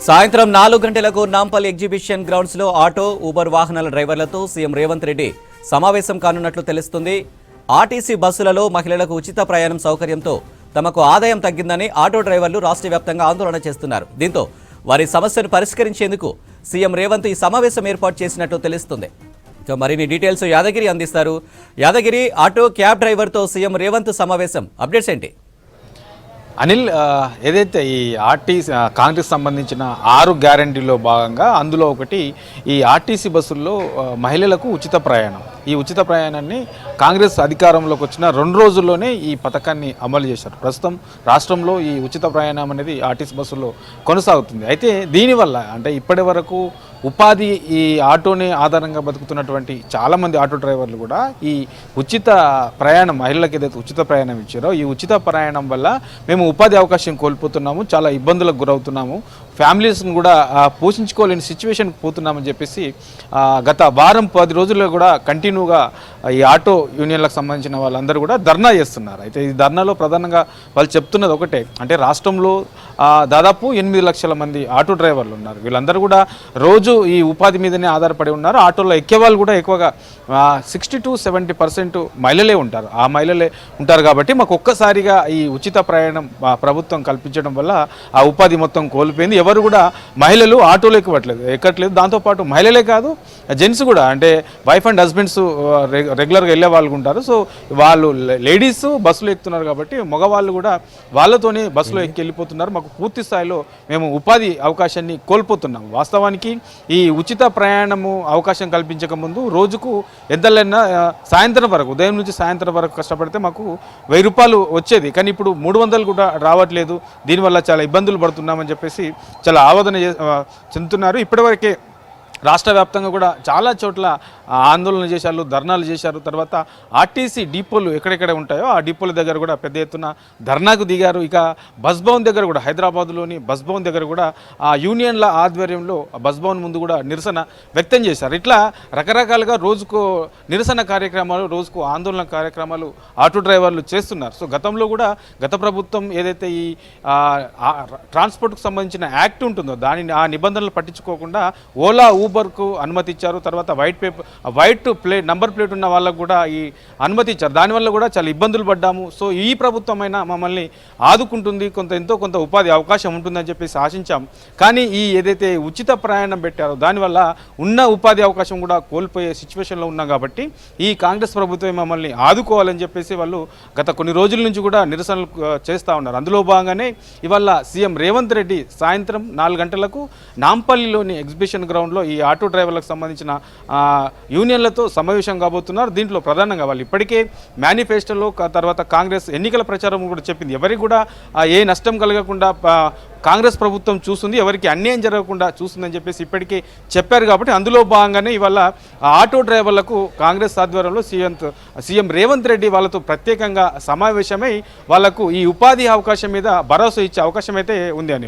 సాయంత్రం 4 గంటలకు Nampally exhibition grounds లో ఆటో ఊబర్ వాహనాల డ్రైవర్లతో సీఎం రేవంత్ రెడ్డి సమావేశం కానున్నట్లు తెలుస్తుంది. ఆర్టీసీ బస్సులలో మహిళలకు ఉచిత ప్రయాణం సౌకర్యంతో తమకు ఆదాయం తగ్గిందని ఆటో డ్రైవర్లు రాష్ట్ర వ్యాప్తంగా ఆందోళన చేస్తున్నారు. దీంతో వారి సమస్యను పరిష్కరించేందుకు సీఎం రేవంత్ ఈ సమావేశం ఏర్పాటు చేసినట్లు తెలుస్తుంది. మరిన్ని డీటెయిల్స్ యాదగిరి అందిస్తారు. యాదగిరి, ఆటో క్యాబ్ డ్రైవర్తో సీఎం రేవంత్ సమావేశం అప్డేట్స్ ఏంటి? అనిల్, ఏదైతే ఈ కాంగ్రెస్ సంబంధించిన 6 గ్యారంటీలో భాగంగా అందులో ఒకటి ఈ ఆర్టీసీ బస్సుల్లో మహిళలకు ఉచిత ప్రయాణం. ఈ ఉచిత ప్రయాణాన్ని కాంగ్రెస్ అధికారంలోకి వచ్చిన 2 రోజుల్లోనే ఈ పథకాన్ని అమలు చేశారు. ప్రస్తుతం రాష్ట్రంలో ఈ ఉచిత ప్రయాణం అనేది ఆర్టీసీ బస్సుల్లో కొనసాగుతుంది. అయితే దీనివల్ల అంటే ఇప్పటి వరకు ఉపాధి ఈ ఆటోని ఆధారంగా బతుకుతున్నటువంటి చాలామంది ఆటో డ్రైవర్లు కూడా ఈ ఉచిత ప్రయాణం, మహిళలకు ఏదైతే ఉచిత ప్రయాణం ఇచ్చారో ఈ ఉచిత ప్రయాణం వల్ల మేము ఉపాధి అవకాశం కోల్పోతున్నాము, చాలా ఇబ్బందులకు గురవుతున్నాము, ఫ్యామిలీస్ని కూడా పోషించుకోలేని సిచ్యువేషన్కి పోతున్నామని చెప్పేసి గత వారం 10 రోజుల్లో కూడా కంటిన్యూగా ఈ ఆటో యూనియన్లకు సంబంధించిన వాళ్ళందరూ కూడా ధర్నా చేస్తున్నారు. అయితే ఈ ధర్నాలో ప్రధానంగా వాళ్ళు చెప్తున్నది ఒకటే, అంటే రాష్ట్రంలో దాదాపు 8 లక్షల మంది ఆటో డ్రైవర్లు ఉన్నారు. వీళ్ళందరూ కూడా రోజు ఈ ఉపాధి మీదనే ఆధారపడి ఉన్నారు. ఆటోలో ఎక్కే వాళ్ళు కూడా ఎక్కువగా 60 to 70% మహిళలే ఉంటారు. ఆ మహిళలే ఉంటారు కాబట్టి మాకు ఒక్కసారిగా ఈ ఉచిత ప్రయాణం ప్రభుత్వం కల్పించడం వల్ల ఆ ఉపాధి మొత్తం కోల్పోయింది. ఎవరు కూడా మహిళలు ఆటోలో ఎక్కట్లేదు. దాంతోపాటు మహిళలే కాదు, జెంట్స్ కూడా, అంటే వైఫ్ అండ్ హస్బెండ్స్ రెగ్యులర్గా వెళ్ళే వాళ్ళు ఉంటారు. సో వాళ్ళు లేడీస్ బస్సులో ఎక్కుతున్నారు కాబట్టి మగవాళ్ళు కూడా వాళ్ళతోనే బస్సులో ఎక్కి వెళ్ళిపోతున్నారు. మాకు పూర్తి స్థాయిలో మేము ఉపాధి అవకాశాన్ని కోల్పోతున్నాం. వాస్తవానికి ఈ ఉచిత ప్రయాణము అవకాశం కల్పించక ముందు రోజుకు ఎంతలైనా సాయంత్రం వరకు, ఉదయం నుంచి సాయంత్రం వరకు కష్టపడితే మాకు 1000 రూపాయలు వచ్చేది. కానీ ఇప్పుడు 300 కూడా రావట్లేదు. దీనివల్ల చాలా ఇబ్బందులు పడుతున్నామని చెప్పేసి చాలా ఆవేదన చెందుతున్నారు. ఇప్పటివరకే రాష్ట్ర వ్యాప్తంగా కూడా చాలా చోట్ల ఆందోళన చేశారు, ధర్నాలు చేశారు. తర్వాత ఆర్టీసీ డిపోలు ఎక్కడెక్కడ ఉంటాయో ఆ డిపోల దగ్గర కూడా పెద్ద ఎత్తున ధర్నాకు దిగారు. ఇక బస్ భవన్ దగ్గర కూడా, హైదరాబాద్లోని బస్ భవన్ దగ్గర కూడా ఆ యూనియన్ల ఆధ్వర్యంలో బస్ భవన్ ముందు కూడా నిరసన వ్యక్తం చేశారు. ఇట్లా రకరకాలుగా రోజుకు నిరసన కార్యక్రమాలు, రోజుకు ఆందోళన కార్యక్రమాలు ఆటో డ్రైవర్లు చేస్తున్నారు. సో గతంలో కూడా గత ప్రభుత్వం ఏదైతే ఈ ట్రాన్స్పోర్ట్కు సంబంధించిన యాక్ట్ ఉంటుందో దానిని, ఆ నిబంధనలు పట్టించుకోకుండా ఓలా, ఊబర్కు అనుమతి ఇచ్చారు. తర్వాత నంబర్ ప్లేట్ ఉన్న వాళ్ళకు కూడా ఈ అనుమతి ఇచ్చారు. దానివల్ల కూడా చాలా ఇబ్బందులు పడ్డాము. సో ఈ ప్రభుత్వం అయినా మమ్మల్ని ఆదుకుంటుంది, ఎంతో కొంత ఉపాధి అవకాశం ఉంటుందని చెప్పేసి ఆశించాం. కానీ ఈ ఏదైతే ఉచిత ప్రయాణం పెట్టారో దానివల్ల ఉన్న ఉపాధి అవకాశం కూడా కోల్పోయే సిచ్యువేషన్లో ఉన్నాం. కాబట్టి ఈ కాంగ్రెస్ ప్రభుత్వం మమ్మల్ని ఆదుకోవాలని చెప్పేసి వాళ్ళు గత కొన్ని రోజుల నుంచి కూడా నిరసనలు చేస్తూ ఉన్నారు. అందులో భాగంగానే ఇవాళ సీఎం రేవంత్ రెడ్డి సాయంత్రం 4 గంటలకు నాంపల్లిలోని ఎగ్జిబిషన్ గ్రౌండ్లో ఈ ఆటో డ్రైవర్లకు సంబంధించిన యూనియన్లతో సమావేశం కాబోతున్నారు. దీంట్లో ప్రధానంగా వాళ్ళు ఇప్పటికే మేనిఫెస్టోలో, తర్వాత కాంగ్రెస్ ఎన్నికల ప్రచారం కూడా చెప్పింది, ఎవరికి కూడా ఏ నష్టం కలగకుండా కాంగ్రెస్ ప్రభుత్వం చూస్తుంది, ఎవరికి అన్యాయం జరగకుండా చూస్తుందని చెప్పేసి ఇప్పటికే చెప్పారు. కాబట్టి అందులో భాగంగానే ఇవాళ ఆటో డ్రైవర్లకు కాంగ్రెస్ ఆధ్వర్యంలో సీఎం రేవంత్ రెడ్డి వాళ్ళతో ప్రత్యేకంగా సమావేశమై వాళ్లకు ఈ ఉపాధి అవకాశం మీద భరోసా ఇచ్చే అవకాశం అయితే ఉంది అని.